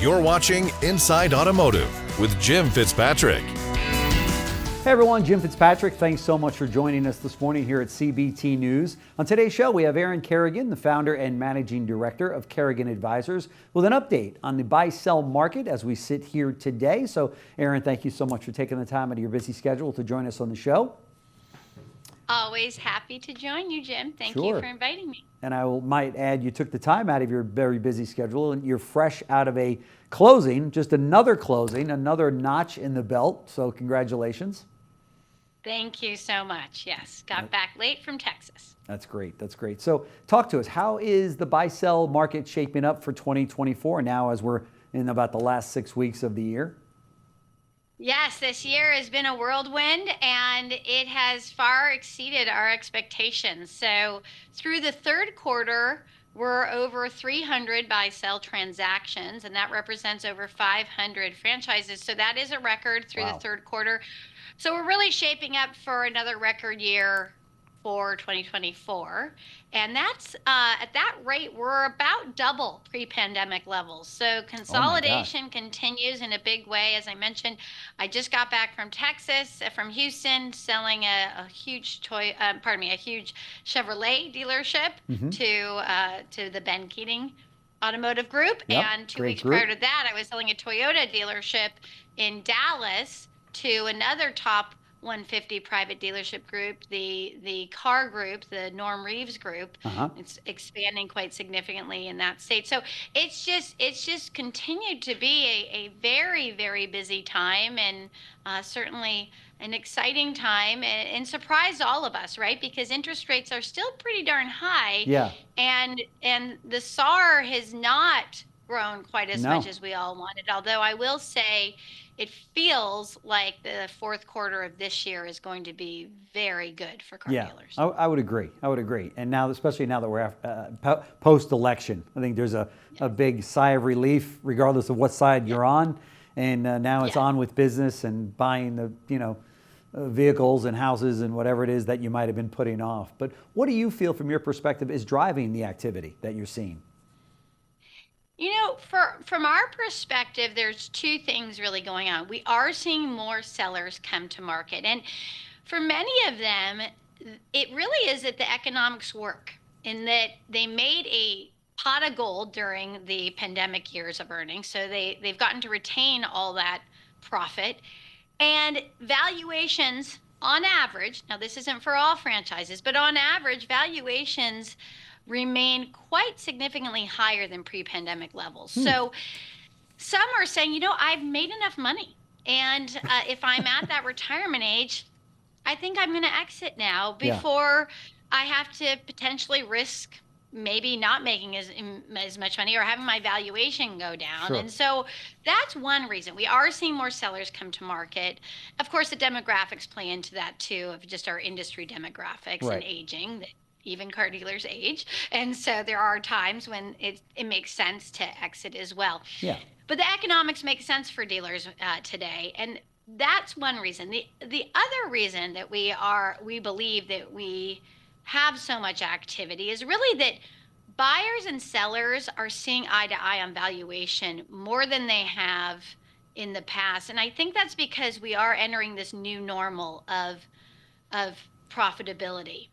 You're watching Inside Automotive with Jim Fitzpatrick. Hey everyone, Jim Fitzpatrick. Thanks so much for joining us this morning here at CBT News. On today's show, we have Erin Kerrigan, the founder and managing director of Kerrigan Advisors, with an update on the buy-sell market as we sit here today. So, Erin, thank you so much for taking the time out of your busy schedule to join us on the show. Always happy to join you, Jim. Thank you for inviting me. And might add, you took the time out of your very busy schedule, and you're fresh out of a closing, just another closing, another notch in the belt. So, congratulations. Thank you so much. Yes, got back late from Texas. That's great. That's great. So talk to us. How is the buy-sell market shaping up for 2024 now as we're in about the last 6 weeks of the year? Yes, this year has been a whirlwind and it has far exceeded our expectations. So through the third quarter, we're over 300 buy-sell transactions, and that represents over 500 franchises. So that is a record through the third quarter. So we're really shaping up for another record year for 2024. And that's at that rate, we're about double pre-pandemic levels. So consolidation continues in a big way. As I mentioned, I just got back from Texas, from Houston, selling a huge a huge Chevrolet dealership to the Ben Keating Automotive Group. And 2 weeks prior to that, I was selling a Toyota dealership in Dallas to another top 150 private dealership group, the Car Group, the Norm Reeves Group. It's expanding quite significantly in that state. So it's just continued to be a very, very busy time, and certainly an exciting time, and surprised all of us, right? Because interest rates are still pretty darn high. Yeah. And the SAR has not grown quite as much as we all wanted. Although I will say it feels like the fourth quarter of this year is going to be very good for car dealers. I would agree. I would agree. And now, especially now that we're post-election, I think there's a big sigh of relief, regardless of what side you're on. And now it's on with business and buying the, vehicles and houses and whatever it is that you might have been putting off. But what do you feel from your perspective is driving the activity that you're seeing? From our perspective, there's two things really going on. We are seeing more sellers come to market. And for many of them, it really is that the economics work, in that they made a pot of gold during the pandemic years of earnings. So they've gotten to retain all that profit. And valuations, on average, now this isn't for all franchises, but on average, valuations remain quite significantly higher than pre-pandemic levels. So some are saying, I've made enough money. And if I'm at that retirement age, I think I'm going to exit now before I have to potentially risk maybe not making as much money or having my valuation go down. And so that's one reason. We are seeing more sellers come to market. Of course, the demographics play into that too, of just our industry demographics and aging. Even car dealers age. And so there are times when it makes sense to exit as well. Yeah. But the economics make sense for dealers today. And that's one reason. The other reason that we believe that we have so much activity is really that buyers and sellers are seeing eye to eye on valuation more than they have in the past. And I think that's because we are entering this new normal of profitability.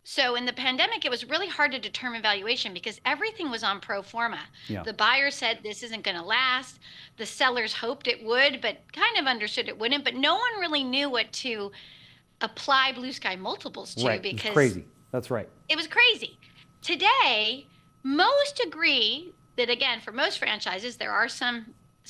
So in the pandemic, it was really hard to determine valuation because everything was on pro forma. The buyer said this isn't going to last. The sellers hoped it would, but kind of understood it wouldn't. But no one really knew what to apply blue sky multiples to because it was crazy. That's right. It was crazy. Today, most agree that, again, for most franchises, there are some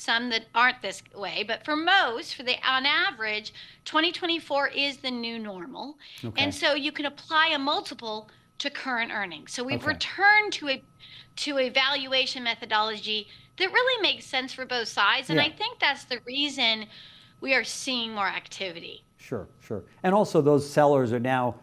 that aren't this way, but for most, on average, 2024 is the new normal. And so you can apply a multiple to current earnings. So we've returned to a valuation methodology that really makes sense for both sides. And I think that's the reason we are seeing more activity. Sure. And also those sellers are now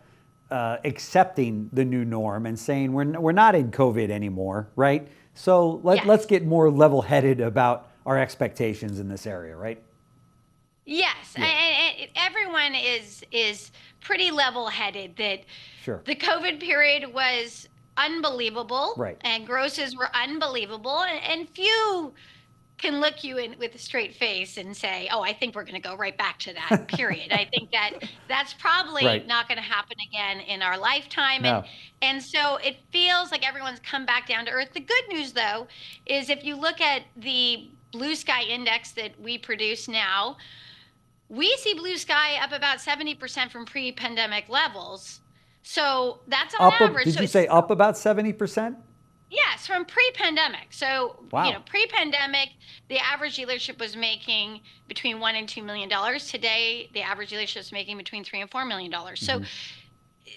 accepting the new norm and saying we're not in COVID anymore, right? So let's get more level-headed about our expectations in this area, right? Yes, and everyone is pretty level-headed that the COVID period was unbelievable, and grosses were unbelievable, and few can look you in with a straight face and say, "Oh, I think we're going to go right back to that." Period. I think that that's probably Right. not going to happen again in our lifetime, No. and so it feels like everyone's come back down to earth. The good news, though, is if you look at the Blue Sky Index that we produce now, we see blue sky up about 70% from pre-pandemic levels. So that's on average. Did So you it's say up about 70%? yes, from pre-pandemic. So, Wow. pre-pandemic, the average dealership was making between $1 and $2 million. Today, the average dealership is making between $3 and $4 million. So,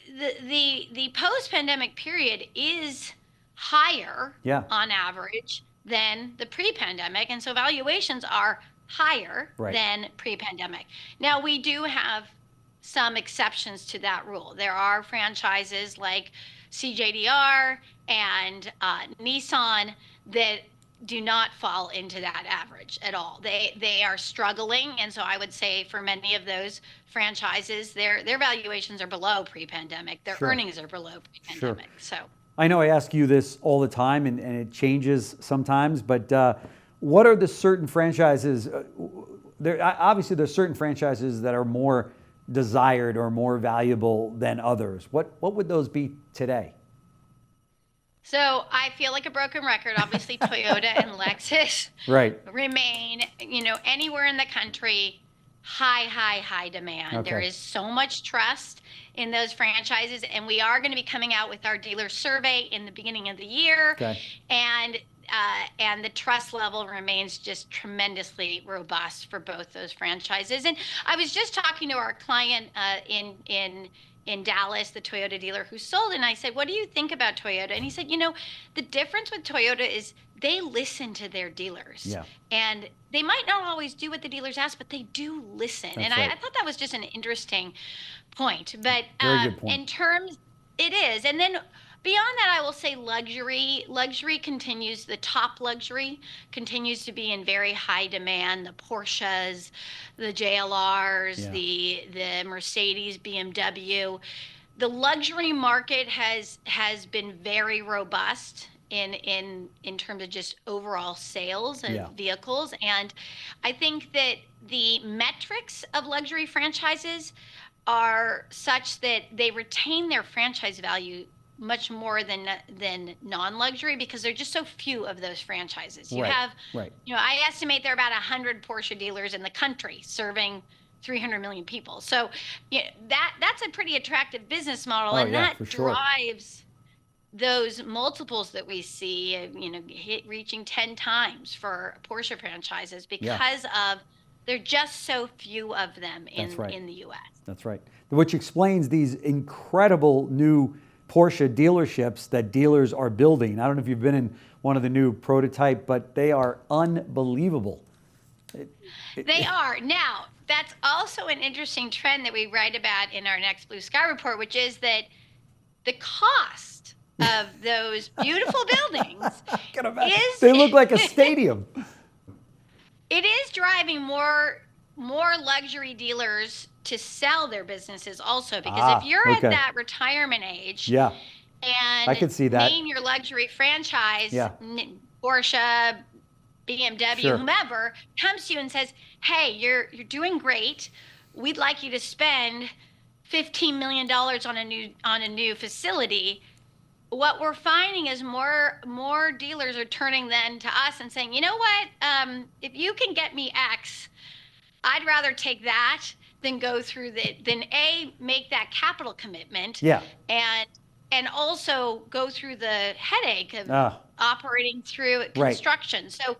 the post-pandemic period is higher Yeah. on average than the pre-pandemic, and so valuations are higher Right. than pre-pandemic. Now, we do have some exceptions to that rule. There are franchises like CJDR and Nissan that do not fall into that average at all. They are struggling, and so I would say for many of those franchises, their valuations are below pre-pandemic. Their Sure. earnings are below pre-pandemic. So I know I ask you this all the time, and it changes sometimes, but what are the certain franchises? Obviously, there's certain franchises that are more desired or more valuable than others. What would those be today? So I feel like a broken record. Obviously, Toyota and Lexus Right. remain, anywhere in the country, high demand. Okay. There is so much trust in those franchises, and we are going to be coming out with our dealer survey in the beginning of the year. Okay. And the trust level remains just tremendously robust for both those franchises. And I was just talking to our client in Dallas, the Toyota dealer who sold, and I said, "What do you think about Toyota?" And he said, the difference with Toyota is they listen to their dealers. Yeah. And they might not always do what the dealers ask, but they do listen. That's And right. I thought that was just an interesting point. But Very good point. in terms, it is. And then beyond that, I will say luxury. Luxury continues, the top luxury continues to be in very high demand. The Porsches, the JLRs, Yeah. the Mercedes, BMW. The luxury market has been very robust in terms of just overall sales of Yeah. vehicles. And I think that the metrics of luxury franchises are such that they retain their franchise value much more than non-luxury because there are just so few of those franchises. You Right, have, right. I estimate there are about 100 Porsche dealers in the country serving 300 million people. So that's a pretty attractive business model, and yeah, that for sure. drives those multiples that we see, reaching 10 times for Porsche franchises because of there are just so few of them That's right. in the U.S. That's right. Which explains these incredible new Porsche dealerships that dealers are building. I don't know if you've been in one of the new prototype, but they are unbelievable. They are. Now, that's also an interesting trend that we write about in our next Blue Sky Report, which is that the cost of those beautiful buildings They look like a stadium. It is driving more luxury dealers to sell their businesses also, because if you're at that retirement age Yeah. and I could see that. name your luxury franchise, Yeah. Porsche, BMW, Sure. whomever comes to you and says, "Hey, you're doing great. We'd like you to spend $15 million on a new facility." What we're finding is more dealers are turning then to us and saying, "You know what? If you can get me X, I'd rather take that than go through make that capital commitment." Yeah. And also go through the headache of operating through construction. So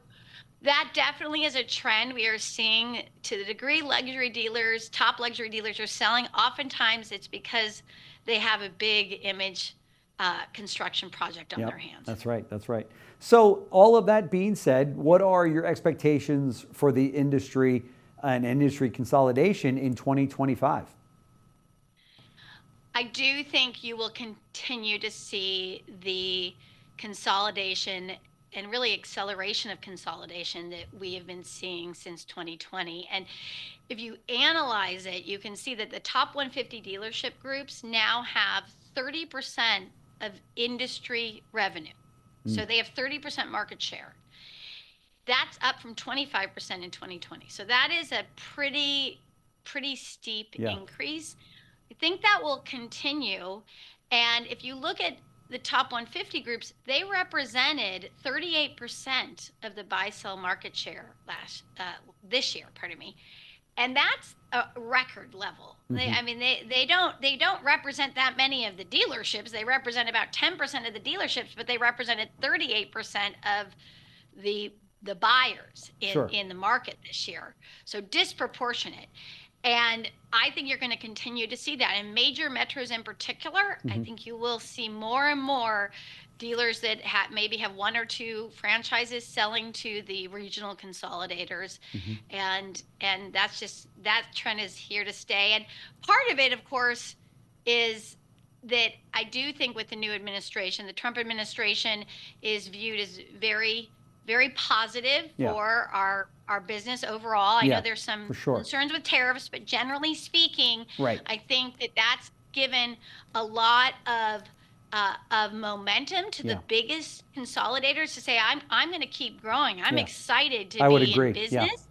that definitely is a trend we are seeing to the degree top luxury dealers are selling. Oftentimes it's because they have a big image construction project on their hands. That's right. That's right. So all of that being said, what are your expectations for the industry and industry consolidation in 2025? I do think you will continue to see the consolidation and really acceleration of consolidation that we have been seeing since 2020. And if you analyze it, you can see that the top 150 dealership groups now have 30% of industry revenue. So they have 30% market share. That's that's up from 25% in 2020. So that is a pretty steep increase. I think that will continue. And if you look at the top 150 groups, they represented 38% of the buy-sell market share this year, and that's a record level. They don't represent that many of the dealerships. They represent about 10% of the dealerships, but they represented 38% of the buyers in the market this year. So disproportionate. And I think you're going to continue to see that in major metros in particular. I think you will see more and more dealers that maybe have one or two franchises selling to the regional consolidators. And that trend is here to stay. And part of it, of course, is that I do think with the new administration, the Trump administration is viewed as very, very positive for our business overall. I know there's some concerns with tariffs, but generally speaking, I think that's given a lot of momentum to the biggest consolidators to say, I'm going to keep growing. I'm excited to be in business.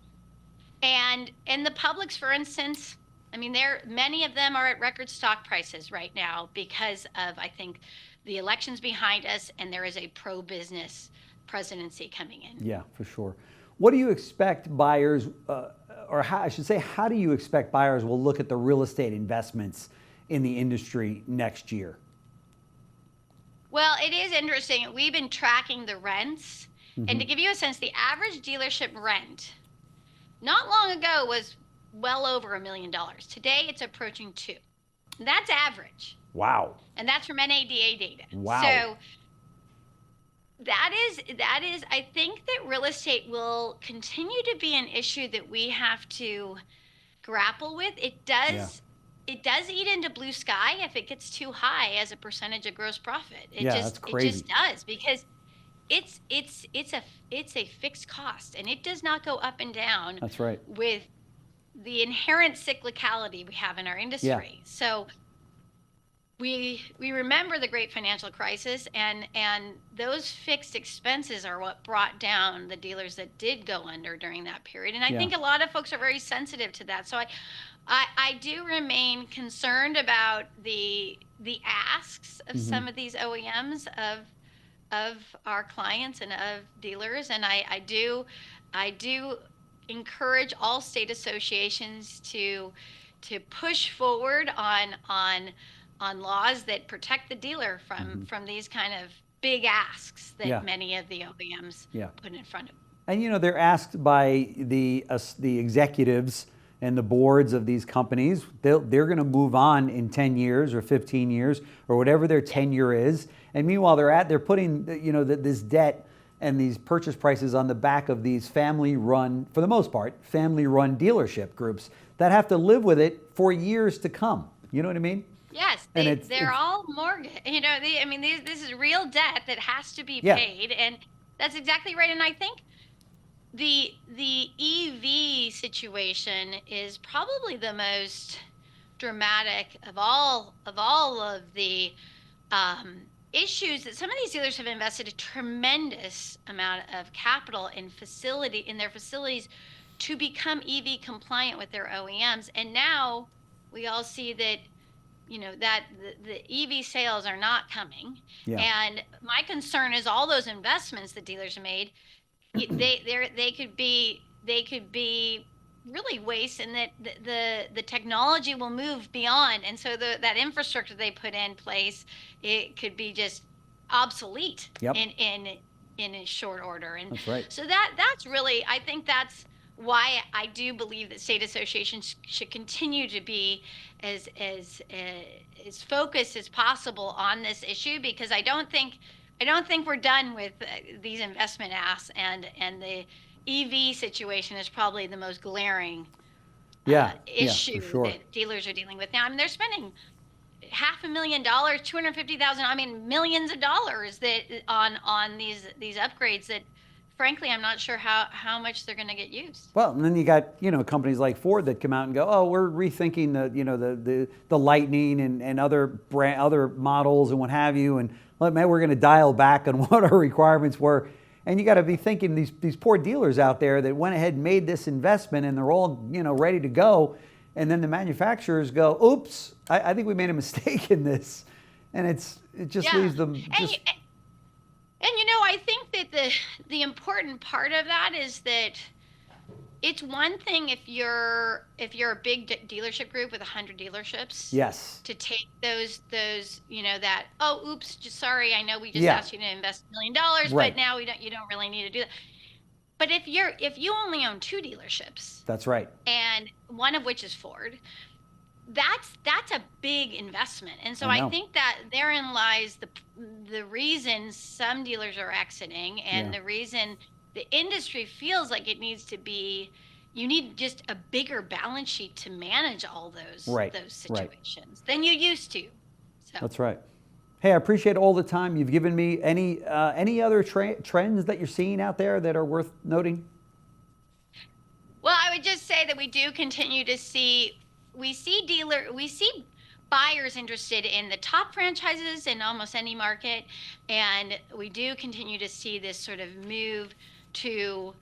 And the publics, for instance, many of them are at record stock prices right now because of, I think, the elections behind us, and there is a pro-business presidency coming in. Yeah, for sure. What do you expect buyers, how do you expect buyers will look at the real estate investments in the industry next year? Well, it is interesting. We've been tracking the rents. And to give you a sense, the average dealership rent not long ago was well over $1 million. Today, it's approaching $2 million. That's average. Wow. And that's from NADA data. Wow. So that is, I think that real estate will continue to be an issue that we have to grapple with. It does eat into blue sky if it gets too high as a percentage of gross profit. That's crazy. It just does, because it's a fixed cost, and it does not go up and down. That's right. With the inherent cyclicality we have in our industry. Yeah. So we remember the great financial crisis, and those fixed expenses are what brought down the dealers that did go under during that period. And I think a lot of folks are very sensitive to that. So I do remain concerned about the asks of some of these OEMs of our clients and of dealers, and I do encourage all state associations to push forward on laws that protect the dealer from these kind of big asks that many of the OEMs put in front of them. And they're asked by the executives and the boards of these companies. They're going to move on in 10 years or 15 years or whatever their tenure is. And meanwhile, they're putting this debt and these purchase prices on the back of these family-run, for the most part, family-run dealership groups that have to live with it for years to come. You know what I mean? Yes, they're all mortgage. This is real debt that has to be paid, and that's exactly right. And I think the EV situation is probably the most dramatic of all of the issues that some of these dealers have invested a tremendous amount of capital in their facilities to become EV compliant with their OEMs, and now we all see that that the EV sales are not coming. And my concern is all those investments that dealers made, they could be really waste, and that the technology will move beyond, and so that infrastructure they put in place, it could be just obsolete in a short order. And that's right. So that's really, I think that's why I do believe that state associations should continue to be as focused as possible on this issue, because I don't think we're done with these investment asks, and the EV situation is probably the most glaring issue that dealers are dealing with now. They're spending $500,000, $250,000, millions of dollars that on these upgrades that, frankly, I'm not sure how much they're going to get used. Well, and then you got companies like Ford that come out and go, oh, we're rethinking the Lightning and other models and what have you, and we're going to dial back on what our requirements were. And you got to be thinking these poor dealers out there that went ahead and made this investment and they're all, ready to go. And then the manufacturers go, oops, I think we made a mistake in this. And it just leaves them just... And I think that the important part of that is that it's one thing if you're a big dealership group with 100 dealerships. Yes. To take those sorry, I know we just asked you to invest $1 million, right. But now you don't really need to do that. But if you only own 2 dealerships. That's right. And one of which is Ford. That's a big investment. And so I think that therein lies the reason some dealers are exiting and the reason the industry feels like it needs to be, you need just a bigger balance sheet to manage all those situations than you used to. So. That's right. Hey, I appreciate all the time you've given me. Any other trends that you're seeing out there that are worth noting? Well, I would just say that we do continue to see, we see buyers interested in the top franchises in almost any market, and we do continue to see this sort of move to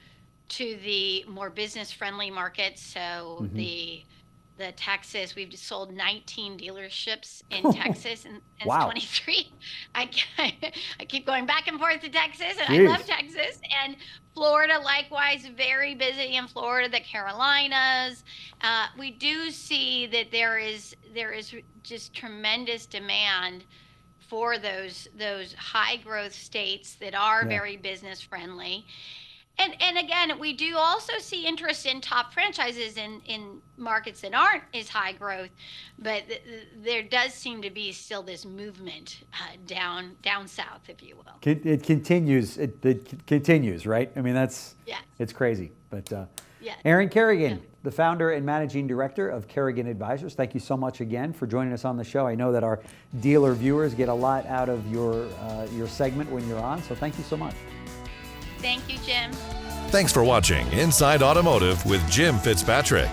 the more business-friendly markets. So the Texas, we've sold 19 dealerships in Texas since 23. I keep going back and forth to Texas, and I love Texas. And Florida, likewise, very busy in Florida, the Carolinas. We do see that there is just tremendous demand for those high growth states that are very business friendly. And again, we do also see interest in top franchises in markets that aren't as high growth, but there does seem to be still this movement down south, if you will. It continues. It continues, right? I mean, it's crazy. But Erin Kerrigan, the founder and managing director of Kerrigan Advisors, thank you so much again for joining us on the show. I know that our dealer viewers get a lot out of your segment when you're on, so thank you so much. Thank you, Jim. Thanks for watching Inside Automotive with Jim Fitzpatrick.